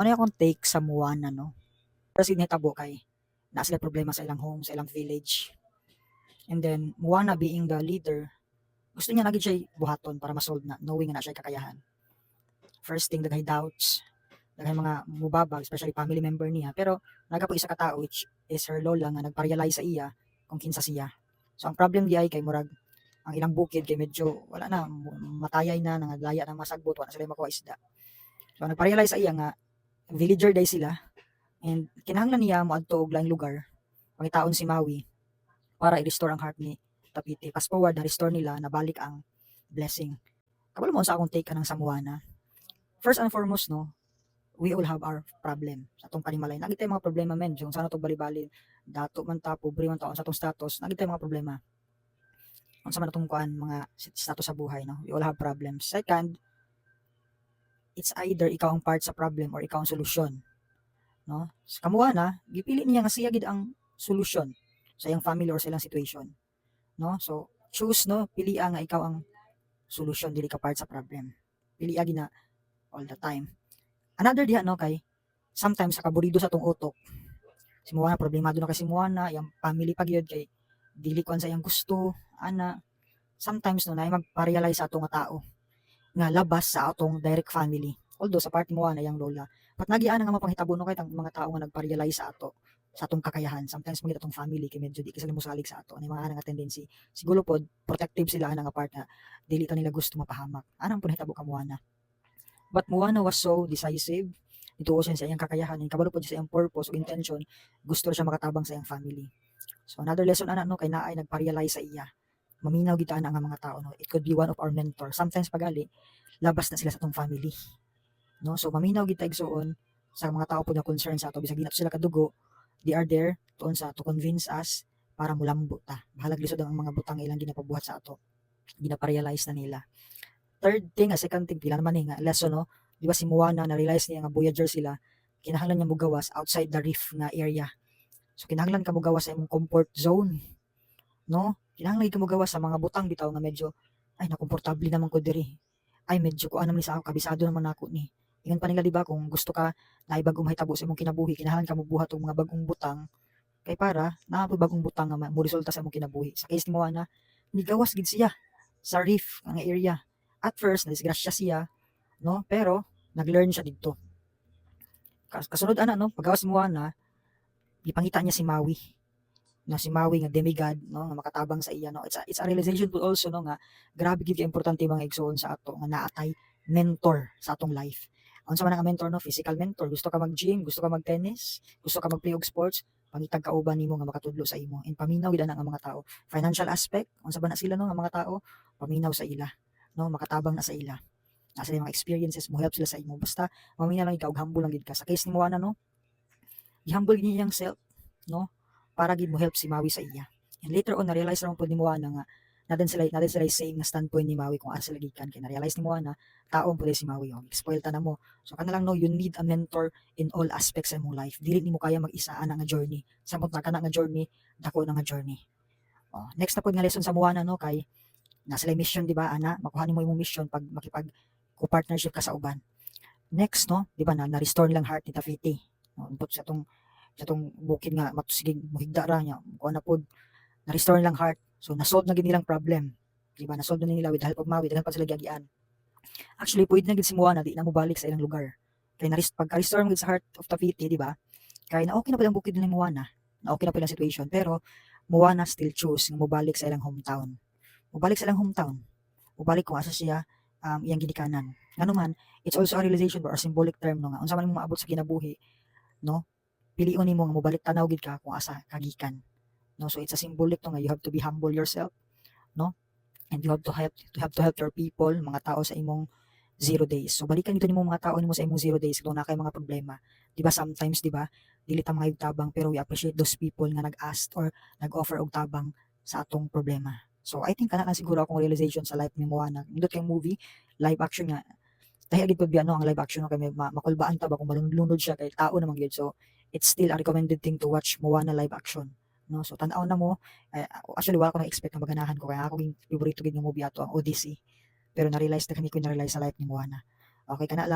Ano yung akong take sa Moana, no? First, nahitabo kay na sila problema sa ilang home, sa ilang village. And then, Moana being the leader, gusto niya lagi siya buhaton para ma-solve na, knowing na siya kakayahan. First thing, daghay doubts, daghay mga mubabag, especially family member niya. Pero, nagapo isa ka tao, which is her lola, nga nagpa-realize sa iya kung kinsa siya. So, ang problem di ay kay Murag, ang ilang bukid kay medyo, wala na, matayay na, nangadlaya na masagbot, wala sila makuha isda. So, nagpa-realize sa iya nga, villager day sila, and kinahanglan niya mo adto og laing lugar, pangitaon si Maui, para i-restore ang heart ni Tapiti. Fast forward, na-restore nila, nabalik ang blessing. Kabalo mo sa akong take kanang sa Moana. First and foremost, no, we all have our problem sa atong panimalay. Nagit tayo mga problema men, yung sana to bali-bali, dato man ta, pobre man ta, sa atong status, nagit tayo mga problema. Ang sama natong kuan, mga status sa buhay, no? We all have problems. Second, it's either ikaw ang part sa problem or ikaw ang solusyon, no? Sa Moana, gipili niya nga siya gid ang solusyon sa iyang family or sa ilang situation, no? So, choose, no, pili nga ikaw ang solusyon, dili ka part sa problem. Pili agi na all the time. Another diha, no, kay sometimes sa kaburido sa tong utok, si Moana problemado na kay si Moana, iyang family pa gyud kay dili kuan sa iyang gusto, ana. Sometimes no naay magpa-realize sa atong nga tao nga labas sa atong direct family. Although sa part ni Moana iyang lola, but nagiana nga mapanghitabo no kay tang mga tao nga nagpa-realize sa ato sa atong kakayahan. Sometimes magit atong family kay medyo di sila mosalig sa ato. Ano mga nga tendency. Siguro pod protective sila ana nga part na dili ta nila gusto mapahamak. Anang panghitabo ka Moana. But Moana was so decisive. Ituo siya sa iyang kakayahan. Kabalo po sa iyang purpose o intention. Gusto siya makatabang sa iyang family. So another lesson ana no kay naay nagpa-realize sa iya. Maminaw gid ana nga mga tao no. It could be one of our mentor. Sometimes pagali labas na sila sa atong family. No? So maminaw gid ta igsuon sa mga tao po na concern sa ato bisag di na sila kadugo. They are there to convince us para mulambo ta. Bahalag lisod ang mga butang ilang ginapabuhat sa ato. Ginaparealize na nila. Third thing, second thing, pila naman nga lesson, no? Di ba si Moana, na-realize niya nga Voyager sila, kinahanglan niya mugawas outside the reef nga area. So, kinahanglan ka mugawas sa imong comfort zone, no? Kinahanglan ka mugawas sa mga butang bitaw nga medyo, ay, nakomportable naman ko diri. Ay, medyo ko naman ni sa ako, kabisado naman ako ni. Ingon pa nila, di ba, kung gusto ka na ibagong mahitabo sa imong kinabuhi, kinahanglan ka magbuhat og mga bagong butang, kay para, na bagong butang nga mo resulta sa imong kinabuhi. Sa case ni Moana, nigawas gid siya sa reef nga area. At first, nadisgrasya siya, no? Pero, nag-learn siya dito. Kasunod ana, no? Paggawas mo na, ipangita niya si Maui. Na si Maui nga demigod, no? Nga makatabang sa iya, no? It's a realization to also, no? Nga, grabe gid ka importante mga igsoon sa ato, nga naatay mentor sa atong life. Ang sa man nga mentor, no? Physical mentor. Gusto ka mag-gym, gusto ka mag-tennis, gusto ka mag-play og sports, pangitag kauban nimo nga makatudlo sa imo. And paminaw gid ana nga mga tao. Financial aspect, unsa ba na sila, no? Nga mga tao, paminaw sa ila, no? Makatabang na sa ila. Nasa mga experiences mo, help sila sa imo. Basta, mamina lang ikaw, humble lang gid ka. Sa case ni Moana, no? I-humble niya yung self, no? Para gid mo help si Maui sa iya. And later on, na-realize naman po ni Moana nga, natin sila same nga standpoint ni Maui kung asa lagikan. Kaya na-realize ni Moana, taong po si Maui. Oh. Spoil ta na mo. So, kana lang, no? You need a mentor in all aspects of mo life. Dili ni mo kaya mag-isa ana nga journey. Samot na ka na nga journey, dako na nga journey. Oh, next na po nga lesson sa Moana, no? Kay, nasa mission, di ba, ana? Makuhanin mo yung mission pag makipag ko-partnership ka sa uban. Next, no, di ba na-restore nilang heart ni Tafiti. No, but sa tong bukid nga matusigig muhigda ra niya, kuha na pod na-restore nilang heart. So na-solve na gid nilang problem. Di ba? Na-solve na nila with the help of Maui, daghan pa sila giagian. Actually, pwede na gid si Moana di na mo balik sa ilang lugar. Kay pagka-restore mo gid sa heart of Tafiti, di ba? Kay na okay na pala ang bukid ni Moana. Na okay na pala ang situation, pero Moana still choose nga mobalik sa ilang hometown. Mobalik sa ilang hometown. Mobalik kung asa siya iyang gidikanan. Ngano man, it's also a realization or a symbolic term no nga unsa man mo maabot sa kinabuhi, no? Pilion nimo nga mobalik tanaw gid ka kung asa kagikan. No, so it's a symbolic no nga you have to be humble yourself, no? And you have to help your people, mga tao sa imong 0 days. So balikan nito nimo mga tao nimo sa imong 0 days kung na kay mga problema. Di ba sometimes di ba dili ta mga tabang pero we appreciate those people nga nag-ask or nag-offer og tabang sa atong problema. So I think kana lang siguro akong realization sa life ni Moana. Indot kay movie, live action nga. Dahil agad pud ano ang live action no kay makulbaan ta ba kung malunod siya kay tao naman gyud. So it's still a recommended thing to watch Moana live action. No, so tan-aw na mo. Actually wala ko na expect na maganahan ko kaya ako yung favorite gid nga movie ato ang Odyssey. Pero na-realize na kami ko na-realize sa life ni Moana. Okay kana lang.